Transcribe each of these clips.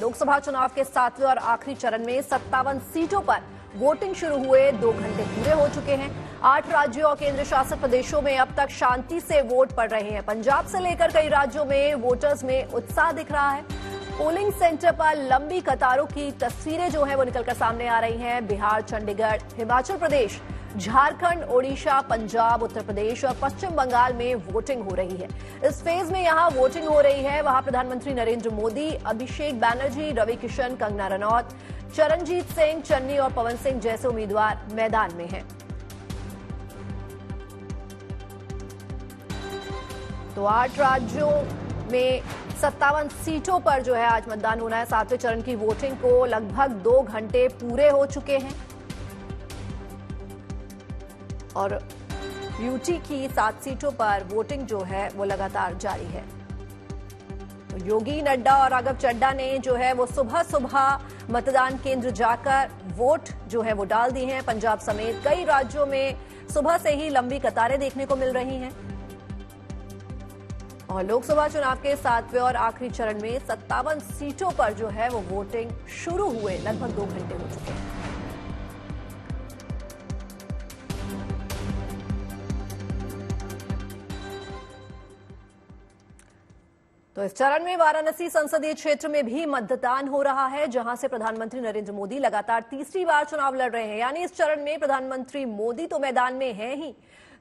लोकसभा चुनाव के 7वें और आखिरी चरण में 57 सीटों पर वोटिंग शुरू हुए 2 घंटे पूरे हो चुके हैं। 8 राज्यों और केंद्र शासित प्रदेशों में अब तक शांति से वोट पड़ रहे हैं। पंजाब से लेकर कई राज्यों में वोटर्स में उत्साह दिख रहा है। पोलिंग सेंटर पर लंबी कतारों की तस्वीरें जो है वो निकलकर सामने आ रही हैं। बिहार, चंडीगढ़, हिमाचल प्रदेश, झारखंड, ओडिशा, पंजाब, उत्तर प्रदेश और पश्चिम बंगाल में वोटिंग हो रही है। इस फेज में यहां वोटिंग हो रही है, वहां प्रधानमंत्री नरेंद्र मोदी, अभिषेक बैनर्जी, रवि किशन, कंगना रनौत, चरणजीत सिंह चन्नी और पवन सिंह जैसे उम्मीदवार मैदान में हैं। तो 8 राज्यों में 57 सीटों पर जो है आज मतदान होना है। 7वें चरण की वोटिंग को लगभग 2 घंटे पूरे हो चुके हैं और यूटी की 7 सीटों पर वोटिंग जो है वो लगातार जारी है। तो योगी, नड्डा और राघव चड्ढा ने जो है वो सुबह सुबह मतदान केंद्र जाकर वोट जो है वो डाल दी हैं। पंजाब समेत कई राज्यों में सुबह से ही लंबी कतारें देखने को मिल रही हैं और लोकसभा चुनाव के 7वें और आखिरी चरण में 57 सीटों पर जो है वो वोटिंग शुरू हुए लगभग 2 घंटे हो चुके हैं। तो इस चरण में वाराणसी संसदीय क्षेत्र में भी मतदान हो रहा है, जहां से प्रधानमंत्री नरेंद्र मोदी लगातार तीसरी बार चुनाव लड़ रहे हैं। यानी इस चरण में प्रधानमंत्री मोदी तो मैदान में हैं ही,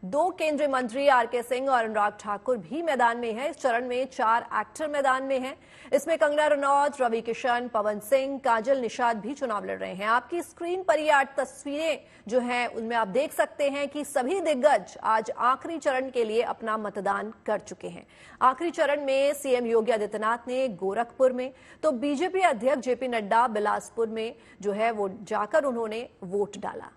2 केंद्रीय मंत्री आरके सिंह और अनुराग ठाकुर भी मैदान में हैं। इस चरण में 4 एक्टर मैदान में हैं। इसमें कंगना रनौत, रवि किशन, पवन सिंह, काजल निषाद भी चुनाव लड़ रहे हैं। आपकी स्क्रीन पर ये 8 तस्वीरें जो हैं उनमें आप देख सकते हैं कि सभी दिग्गज आज आखिरी चरण के लिए अपना मतदान कर चुके हैं। आखिरी चरण में सीएम योगी आदित्यनाथ ने गोरखपुर में, तो बीजेपी अध्यक्ष जेपी नड्डा बिलासपुर में जो है वो जाकर उन्होंने वोट डाला।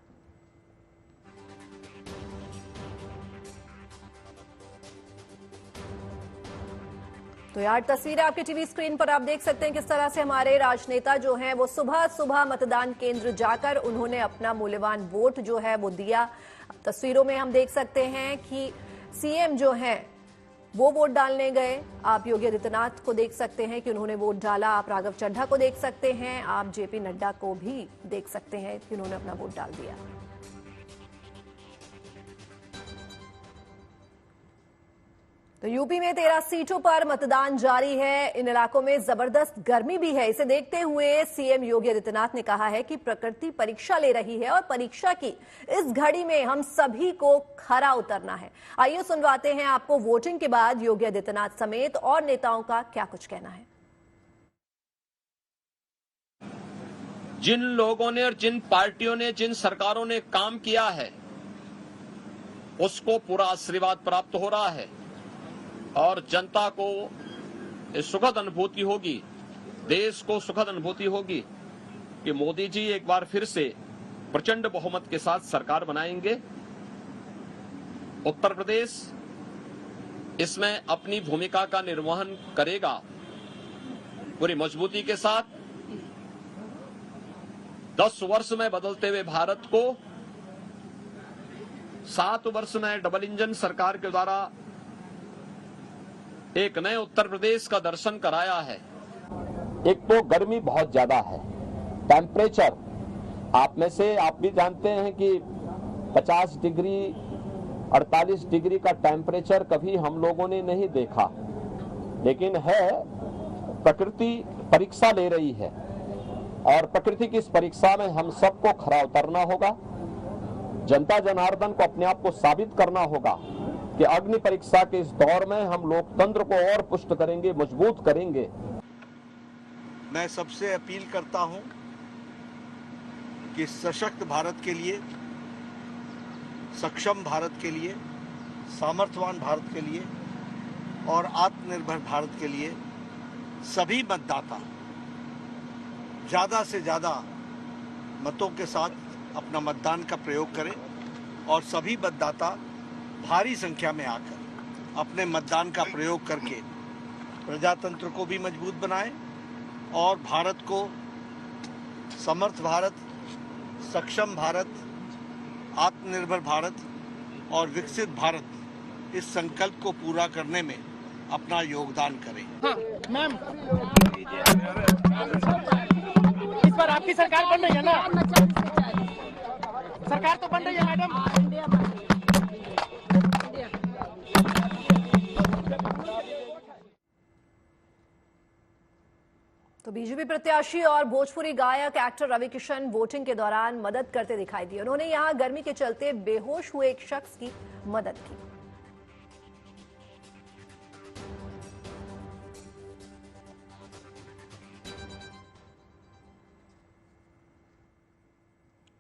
तो यार तस्वीरें आपके टीवी स्क्रीन पर आप देख सकते हैं किस तरह से हमारे राजनेता जो हैं वो सुबह सुबह मतदान केंद्र जाकर उन्होंने अपना मूल्यवान वोट जो है वो दिया। तस्वीरों में हम देख सकते हैं कि सीएम जो हैं वो वोट डालने गए। आप योगी आदित्यनाथ को देख सकते हैं कि उन्होंने वोट डाला। आप राघव चड्ढा को देख सकते हैं। आप जेपी नड्डा को भी देख सकते हैं कि उन्होंने अपना वोट डाल दिया। तो यूपी में 13 सीटों पर मतदान जारी है। इन इलाकों में जबरदस्त गर्मी भी है। इसे देखते हुए सीएम योगी आदित्यनाथ ने कहा है कि प्रकृति परीक्षा ले रही है और परीक्षा की इस घड़ी में हम सभी को खरा उतरना है। आइए सुनवाते हैं आपको वोटिंग के बाद योगी आदित्यनाथ समेत और नेताओं का क्या कुछ कहना है। जिन लोगों ने और जिन पार्टियों ने, जिन सरकारों ने काम किया है उसको पूरा आशीर्वाद प्राप्त हो रहा है और जनता को सुखद अनुभूति होगी, देश को सुखद अनुभूति होगी कि मोदी जी एक बार फिर से प्रचंड बहुमत के साथ सरकार बनाएंगे। उत्तर प्रदेश इसमें अपनी भूमिका का निर्वहन करेगा पूरी मजबूती के साथ। 10 वर्ष में बदलते हुए भारत को 7 वर्ष में डबल इंजन सरकार के द्वारा एक नए उत्तर प्रदेश का दर्शन कराया है। एक तो गर्मी बहुत ज्यादा है, टेम्परेचर आप में से आप भी जानते हैं कि 50 डिग्री 48 डिग्री का टेम्परेचर कभी हम लोगों ने नहीं देखा, लेकिन है प्रकृति परीक्षा ले रही है और प्रकृति की इस परीक्षा में हम सबको खरा उतरना होगा। जनता जनार्दन को अपने आप को साबित करना होगा कि अग्नि परीक्षा के इस दौर में हम लोकतंत्र को और पुष्ट करेंगे, मजबूत करेंगे। मैं सबसे अपील करता हूं कि सशक्त भारत के लिए, सक्षम भारत के लिए, सामर्थ्यवान भारत के लिए और आत्मनिर्भर भारत के लिए सभी मतदाता ज्यादा से ज्यादा मतों के साथ अपना मतदान का प्रयोग करें और सभी मतदाता भारी संख्या में आकर अपने मतदान का प्रयोग करके प्रजातंत्र को भी मजबूत बनाएं और भारत को समर्थ भारत, सक्षम भारत, आत्मनिर्भर भारत और विकसित भारत इस संकल्प को पूरा करने में अपना योगदान करें। हाँ, मैम आपकी सरकार बन रही है ना, सरकार तो बन रही है मैडम। तो बीजेपी प्रत्याशी और भोजपुरी गायक एक्टर रवि किशन वोटिंग के दौरान मदद करते दिखाई दिए। उन्होंने यहां गर्मी के चलते बेहोश हुए एक शख्स की मदद की।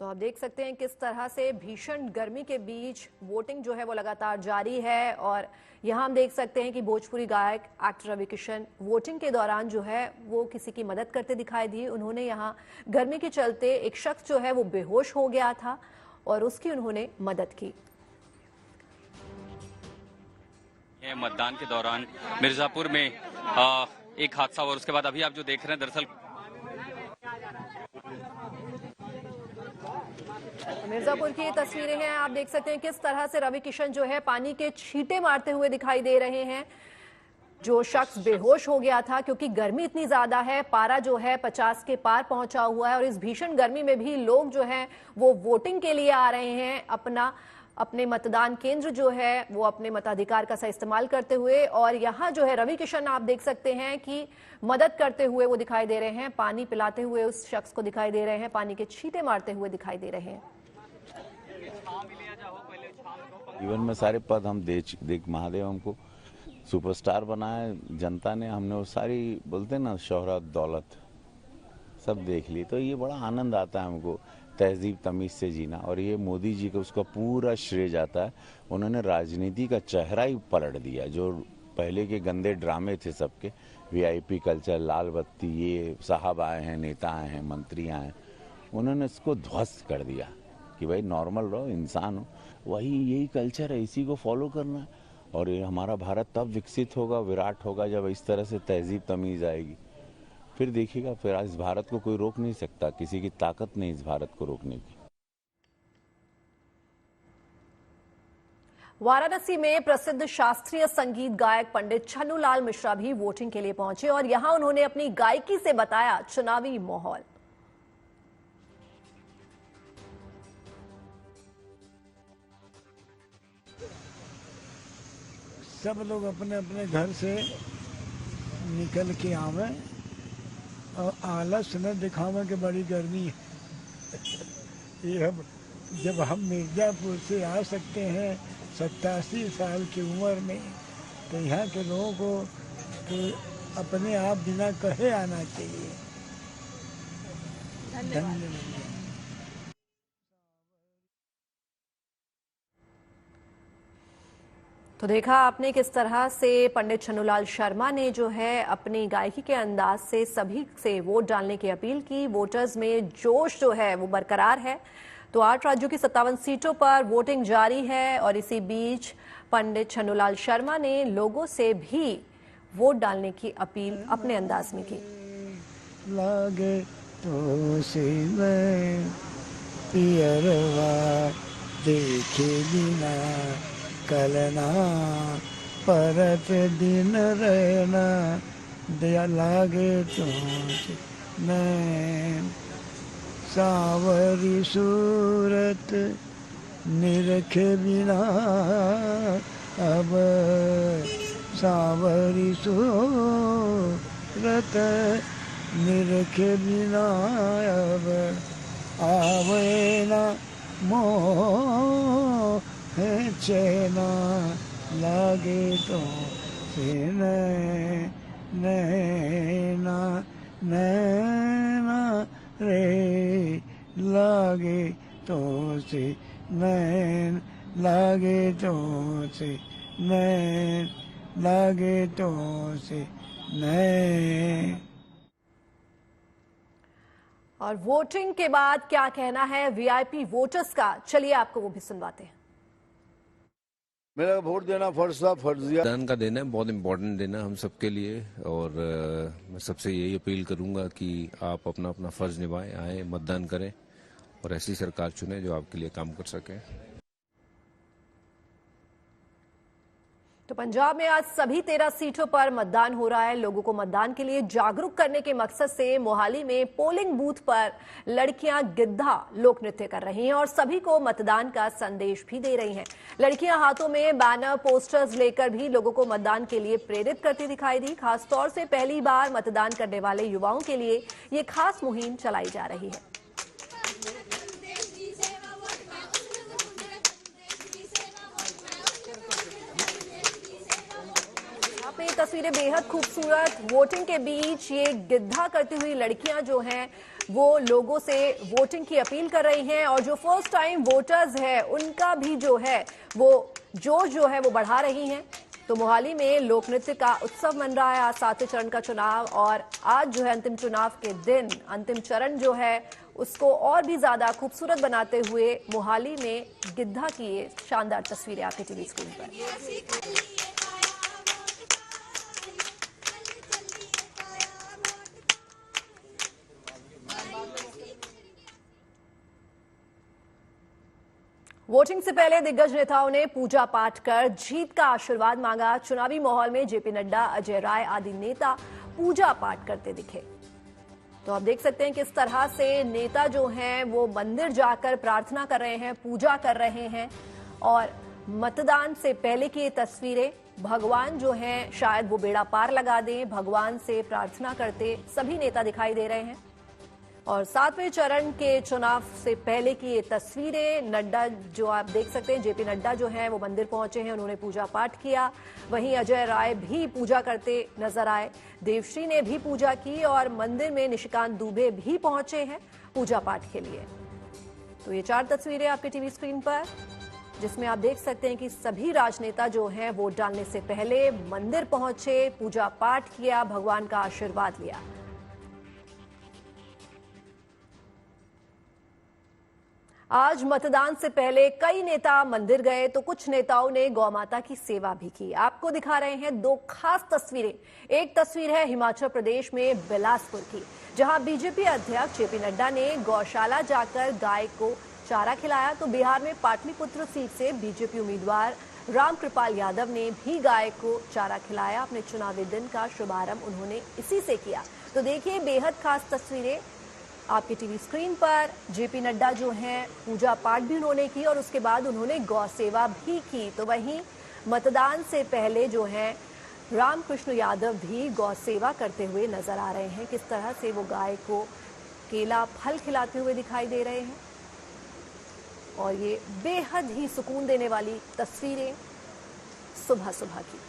तो आप देख सकते हैं किस तरह से भीषण गर्मी के बीच वोटिंग जो है वो लगातार जारी है। और यहां हम देख सकते हैं कि भोजपुरी गायक एक्टर रवि किशन वोटिंग के दौरान जो है वो किसी की मदद करते दिखाई दिए। उन्होंने यहां गर्मी के चलते एक शख्स जो है वो बेहोश हो गया था और उसकी उन्होंने मदद की। मतदान के दौरान मिर्जापुर में एक हादसा और उसके बाद अभी आप जो देख रहे हैं दरअसल मिर्जापुर की ये तस्वीरें हैं। आप देख सकते हैं किस तरह से रवि किशन जो है पानी के छींटे मारते हुए दिखाई दे रहे हैं। जो शख्स बेहोश हो गया था क्योंकि गर्मी इतनी ज्यादा है, पारा जो है 50 के पार पहुंचा हुआ है और इस भीषण गर्मी में भी लोग जो हैं वो वोटिंग के लिए आ रहे हैं, अपने मतदान केंद्र जो है वो अपने मताधिकार का सही इस्तेमाल करते हुए। और यहाँ जो है रवि किशन आप देख सकते हैं कि मदद करते हुए वो दिखाई दे रहे हैं, पानी पिलाते हुए उस शख्स को दिखाई दे रहे हैं, पानी के छींटे मारते हुए दिखाई दे रहे हैं। जीवन में सारे पद हम देख महादेव हमको सुपरस्टार बनाए जनता ने, हमने वो सारी बोलते ना शोहरत दौलत सब देख ली। तो ये बड़ा आनंद आता है हमको तहजीब तमीज से जीना। और ये मोदी जी को उसका पूरा श्रेय जाता है। उन्होंने राजनीति का चेहरा ही पलट दिया। जो पहले के गंदे ड्रामे थे सबके, वीआईपी कल्चर, लाल बत्ती, ये साहब आए हैं, नेता आए हैं, मंत्री आए हैं, उन्होंने इसको ध्वस्त कर दिया कि भाई नॉर्मल रहो, इंसान हो। वही यही कल्चर है, इसी को फॉलो करना है। और ये हमारा भारत तब विकसित होगा, विराट होगा जब इस तरह से तहजीब तमीज आएगी। फिर देखिएगा, फिर इस भारत को कोई रोक नहीं सकता, किसी की ताकत नहीं इस भारत को रोकने की। वाराणसी में प्रसिद्ध शास्त्रीय संगीत गायक पंडित छन्नूलाल मिश्रा भी वोटिंग के लिए पहुंचे और यहां उन्होंने अपनी गायकी से बताया चुनावी माहौल। सब लोग अपने अपने घर से निकल के आवे और आलस न दिखावे कि बड़ी गर्मी है। ये जब हम मिर्जापुर से आ सकते हैं 87 साल की उम्र में, तो यहाँ के लोगों को तो अपने आप बिना कहे आना चाहिए। धन्यवाद। तो देखा आपने किस तरह से पंडित छन्नूलाल शर्मा ने जो है अपनी गायकी के अंदाज से सभी से वोट डालने की अपील की। वोटर्स में जोश जो है वो बरकरार है। तो 8 राज्यों की 57 सीटों पर वोटिंग जारी है और इसी बीच पंडित छन्नूलाल शर्मा ने लोगों से भी वोट डालने की अपील अपने अंदाज में की। लागे तो से मैं पियरवा देखे बिना कलना परत दिन रहना दया लागे तो मैं सावरी सूरत निरखे बिना अब सावरी सूरत निरखे बिना अब आवे ना मोह है चैना लागे तो नैना नैना रे लागे तो से नैन लागे तो से नैन लागे तो से नैन। और वोटिंग के बाद क्या कहना है वीआईपी वोटर्स का, चलिए आपको वो भी सुनवाते हैं। मेरा वोट देना फर्जिया मतदान का दिन है, बहुत इम्पोर्टेंट दिन है हम सबके लिए। और मैं सबसे यही अपील करूंगा कि आप अपना अपना फर्ज निभाएं, आए मतदान करें और ऐसी सरकार चुनें जो आपके लिए काम कर सके। तो पंजाब में आज सभी 13 सीटों पर मतदान हो रहा है। लोगों को मतदान के लिए जागरूक करने के मकसद से मोहाली में पोलिंग बूथ पर लड़कियां गिद्धा लोक नृत्य कर रही हैं और सभी को मतदान का संदेश भी दे रही हैं। लड़कियां हाथों में बैनर पोस्टर्स लेकर भी लोगों को मतदान के लिए प्रेरित करती दिखाई दी। खासतौर से पहली बार मतदान करने वाले युवाओं के लिए ये खास मुहिम चलाई जा रही है। तस्वीरें बेहद खूबसूरत। वोटिंग के बीच ये गिद्धा करती हुई लड़कियां जो हैं वो लोगों से वोटिंग की अपील कर रही हैं और जो फर्स्ट टाइम वोटर्स हैं उनका भी जो है वो जोश जो है वो बढ़ा रही हैं। तो मोहाली में लोक नृत्य का उत्सव मन रहा है। आज 7वें चरण का चुनाव और आज जो है अंतिम चुनाव के दिन अंतिम चरण जो है उसको और भी ज्यादा खूबसूरत बनाते हुए मोहाली में गिद्धा की ये शानदार तस्वीरें आपके टीवी स्क्रीन पर। वोटिंग से पहले दिग्गज नेताओं ने पूजा पाठ कर जीत का आशीर्वाद मांगा। चुनावी माहौल में जेपी नड्डा, अजय राय आदि नेता पूजा पाठ करते दिखे। तो आप देख सकते हैं किस तरह से नेता जो हैं वो मंदिर जाकर प्रार्थना कर रहे हैं, पूजा कर रहे हैं। और मतदान से पहले की ये तस्वीरें, भगवान जो हैं शायद वो बेड़ा पार लगा दें, भगवान से प्रार्थना करते सभी नेता दिखाई दे रहे हैं। और 7वें चरण के चुनाव से पहले की ये तस्वीरें, नड्डा जो आप देख सकते हैं, जेपी नड्डा जो हैं वो मंदिर पहुंचे हैं, उन्होंने पूजा पाठ किया। वहीं अजय राय भी पूजा करते नजर आए, देवश्री ने भी पूजा की और मंदिर में निशिकांत दुबे भी पहुंचे हैं पूजा पाठ के लिए। तो ये 4 तस्वीरें आपके टीवी स्क्रीन पर, जिसमें आप देख सकते हैं कि सभी राजनेता जो हैं वोट डालने से पहले मंदिर पहुंचे, पूजा पाठ किया, भगवान का आशीर्वाद लिया। आज मतदान से पहले कई नेता मंदिर गए तो कुछ नेताओं ने गौ माता की सेवा भी की। आपको दिखा रहे हैं 2 खास तस्वीरें। एक तस्वीर है हिमाचल प्रदेश में बिलासपुर की, जहां बीजेपी अध्यक्ष जेपी नड्डा ने गौशाला जाकर गाय को चारा खिलाया। तो बिहार में पाटलिपुत्र सीट से बीजेपी उम्मीदवार रामकृपाल यादव ने भी गाय को चारा खिलाया। अपने चुनावी दिन का शुभारंभ उन्होंने इसी से किया। तो देखिए बेहद खास तस्वीरें आपके टीवी स्क्रीन पर। जेपी नड्डा जो हैं पूजा पाठ भी उन्होंने की और उसके बाद उन्होंने गौ सेवा भी की। तो वहीं मतदान से पहले जो है रामकृष्ण यादव भी गौ सेवा करते हुए नजर आ रहे हैं। किस तरह से वो गाय को केला फल खिलाते हुए दिखाई दे रहे हैं और ये बेहद ही सुकून देने वाली तस्वीरें सुबह सुबह की।